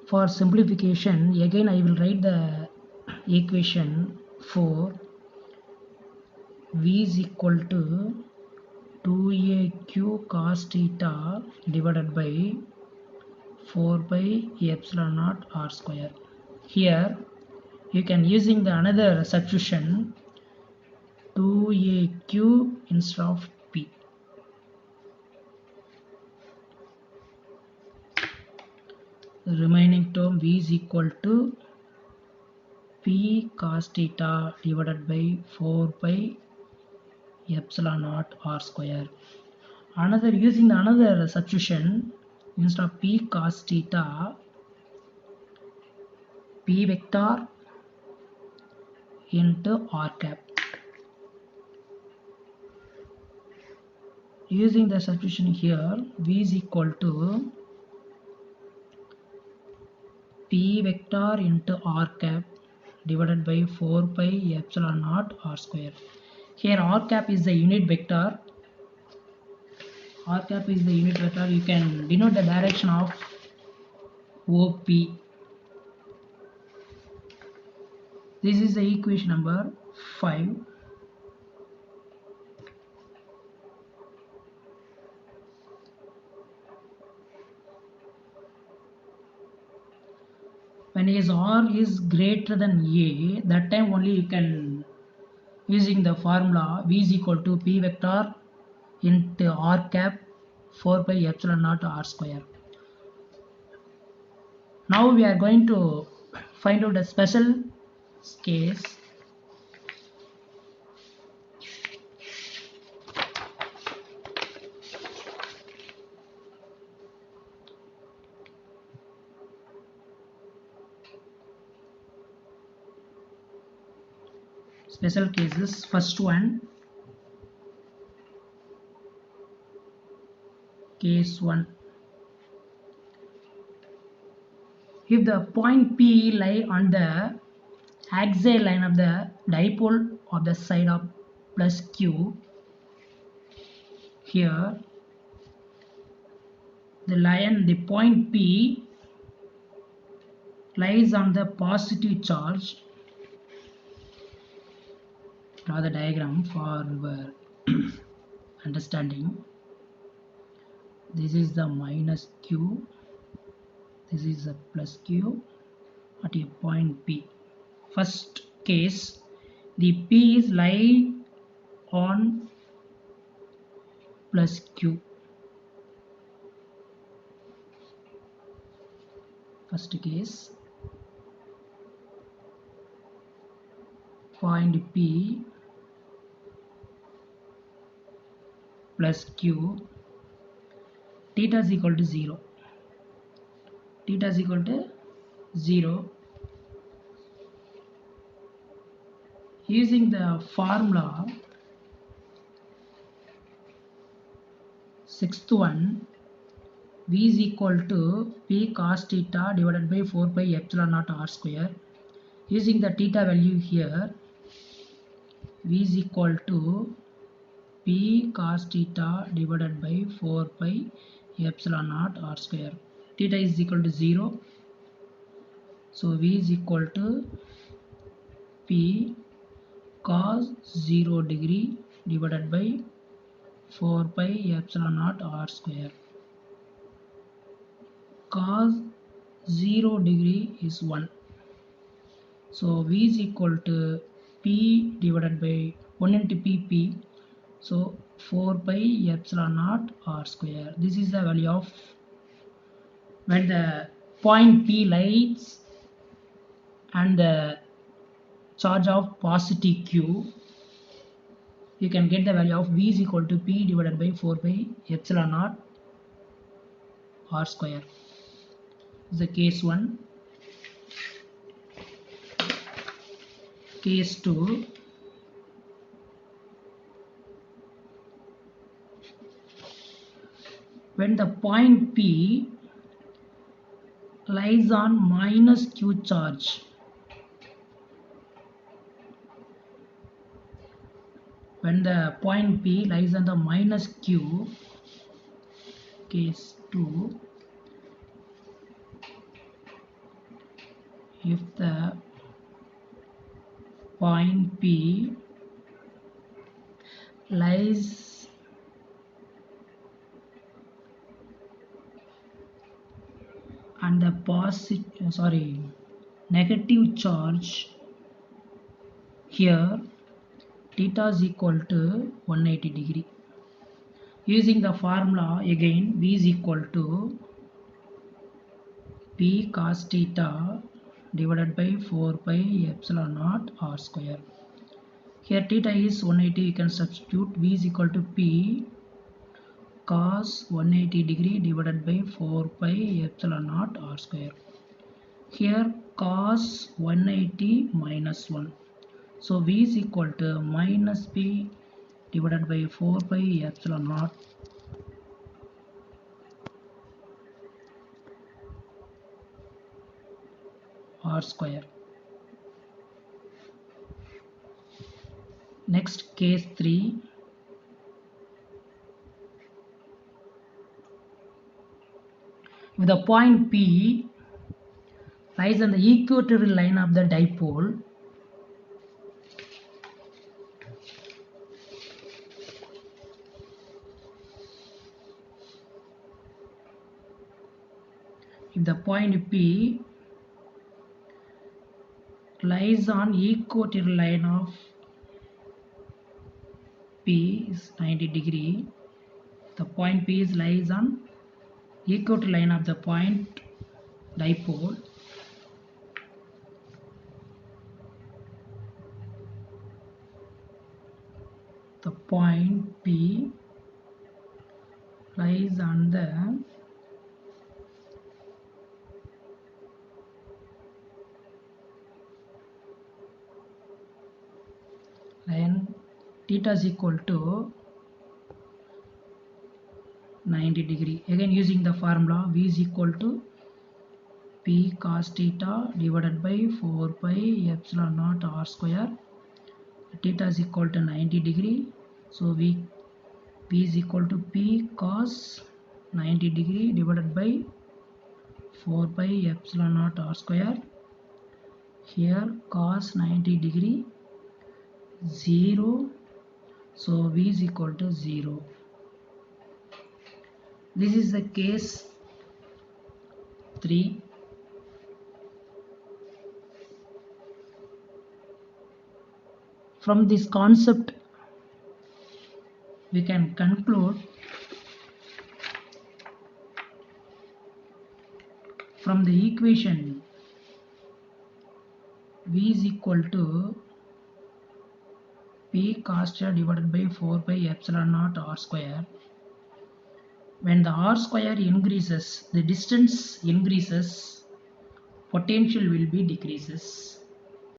For simplification, again I will write the equation for V is equal to 2aq cos theta divided by 4 by epsilon naught r square. Here you can using the another substitution 2aq instead of p. The remaining term V is equal to p cos theta divided by 4 by epsilon naught r square. Another using another substitution, instead of p cos theta, p vector into r cap. Using the substitution here, V is equal to p vector into r cap divided by 4 pi epsilon naught r square. Here r cap is the unit vector. R cap is the unit vector. You can denote the direction of OP. This is the equation number 5. When is R is greater than A, that time only you can using the formula V is equal to P vector into R cap 4 pi epsilon naught R square. Now we are going to find out a special case. Special cases. First one, case 1. If the point P lie on the axial line of the dipole of the side of plus Q, here the point P lies on the positive charge. Draw the diagram for your understanding. This is the minus Q, this is the plus Q at a point P. First case, the P is lie on plus Q. First case, point P plus Q, theta is equal to 0. Theta is equal to 0. Using the formula, sixth one, V is equal to P cos theta divided by 4 pi epsilon naught r square. Using the theta value here, V is equal to P cos theta divided by 4 pi epsilon naught r square. Theta is equal to 0. So V is equal to P cos 0 degree divided by 4 pi epsilon naught r square. Cos 0 degree is 1. So V is equal to P divided by 1 into PP. So 4 pi epsilon naught r square. This is the value of when the point P lies and the charge of positive Q. You can get the value of V is equal to P divided by 4 pi epsilon naught r square. This is the case 1. Case 2. When the point P lies on minus Q charge, when the point P lies on the minus Q, case 2, if the point P lies on the negative charge here, theta is equal to 180 degree. Using the formula again, V is equal to P cos theta divided by 4 pi epsilon naught r square. Here theta is 180, you can substitute. V is equal to P cos 180 degree divided by 4 pi epsilon naught r square. Here cos 180 minus 1. So V is equal to minus P divided by 4 pi epsilon naught r square. Next, case 3. If the point P lies on the equatorial line of the dipole, if the point P lies on equatorial line of P is 90 degree, the point P lies on equatorial line of the point dipole, the point P lies on the line theta is equal to 90 degree. Again, using the formula, V is equal to P cos theta divided by 4 pi epsilon naught r square. Theta is equal to 90 degree. So V is equal to P cos 90 degree divided by 4 pi epsilon naught r square. Here cos 90 degree 0. So V is equal to 0. This is the case 3. From this concept, we can conclude from the equation V is equal to P cos theta divided by 4 pi epsilon naught r square. When the r square increases, the distance increases, potential will be decreases.